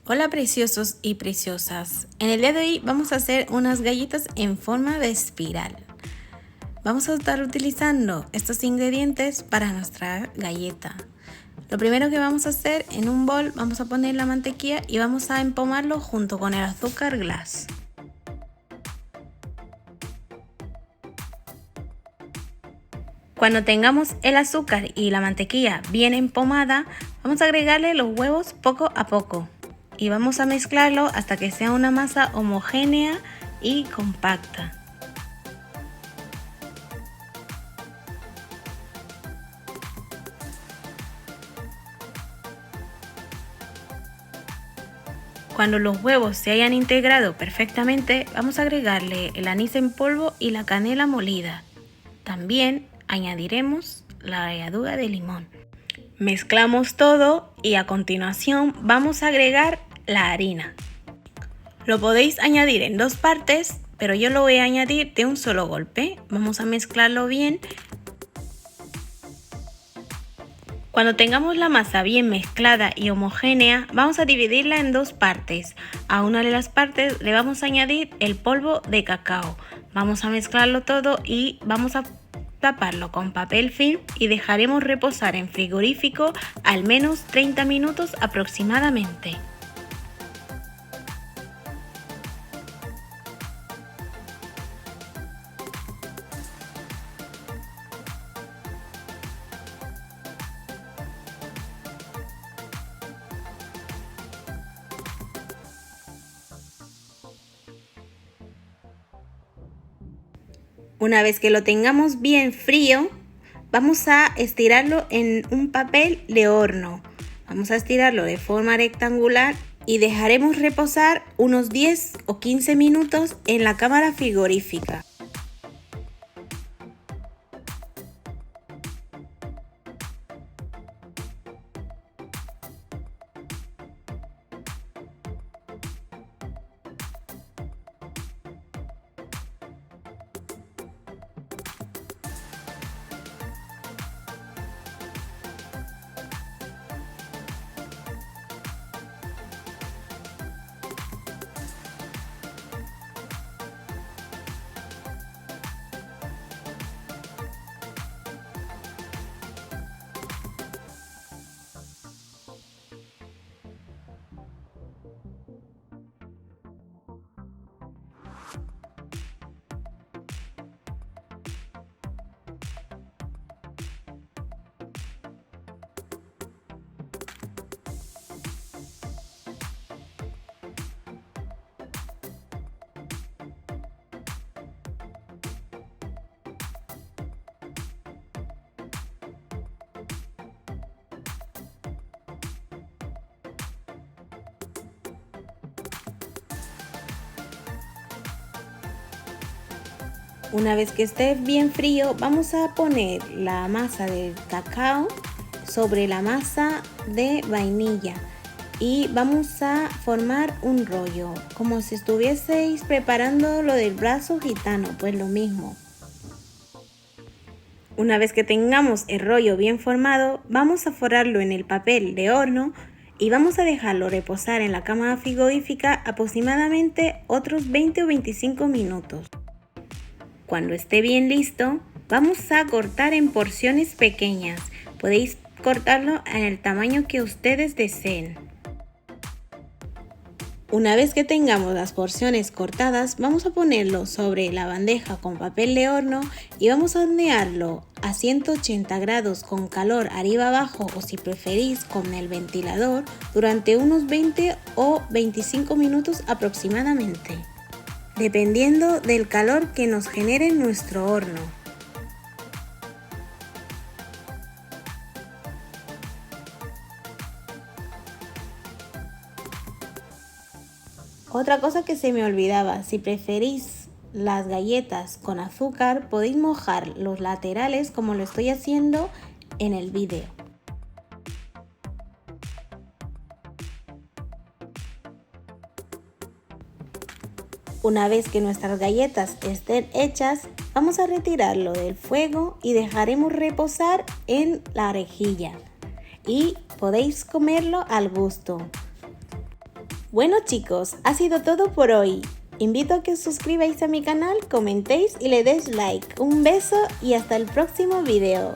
Hola preciosos y preciosas, en el día de hoy vamos a hacer unas galletas en forma de espiral. Vamos a estar utilizando estos ingredientes para nuestra galleta. Lo primero que vamos a hacer, en un bol vamos a poner la mantequilla y vamos a empomarlo junto con el azúcar glass. Cuando tengamos el azúcar y la mantequilla bien empomada, vamos a agregarle los huevos poco a poco. Y vamos a mezclarlo hasta que sea una masa homogénea y compacta. Cuando los huevos se hayan integrado perfectamente, vamos a agregarle el anís en polvo y la canela molida. También añadiremos la ralladura de limón. Mezclamos todo y a continuación vamos a agregar la harina. Lo podéis añadir en dos partes, pero yo lo voy a añadir de un solo golpe. Vamos a mezclarlo bien. Cuando tengamos la masa bien mezclada y homogénea, vamos a dividirla en dos partes. A una de las partes le vamos a añadir el polvo de cacao. Vamos a mezclarlo todo y vamos a taparlo con papel film y dejaremos reposar en frigorífico al menos 30 minutos aproximadamente. Una vez que lo tengamos bien frío, vamos a estirarlo en un papel de horno. Vamos a estirarlo de forma rectangular y dejaremos reposar unos 10 o 15 minutos en la cámara frigorífica. Una vez que esté bien frío, vamos a poner la masa del cacao sobre la masa de vainilla y vamos a formar un rollo, como si estuvieseis preparando lo del brazo gitano, pues lo mismo. Una vez que tengamos el rollo bien formado, vamos a forrarlo en el papel de horno y vamos a dejarlo reposar en la cámara frigorífica aproximadamente otros 20 o 25 minutos. Cuando esté bien listo, vamos a cortar en porciones pequeñas. Podéis cortarlo en el tamaño que ustedes deseen. Una vez que tengamos las porciones cortadas, vamos a ponerlo sobre la bandeja con papel de horno y vamos a hornearlo a 180 grados con calor arriba abajo, o si preferís con el ventilador, durante unos 20 o 25 minutos aproximadamente, dependiendo del calor que nos genere nuestro horno. Otra cosa que se me olvidaba, si preferís las galletas con azúcar, podéis mojar los laterales como lo estoy haciendo en el vídeo. Una vez que nuestras galletas estén hechas, vamos a retirarlo del fuego y dejaremos reposar en la rejilla. Y podéis comerlo al gusto. Bueno chicos, ha sido todo por hoy. Invito a que os suscribáis a mi canal, comentéis y le deis like. Un beso y hasta el próximo video.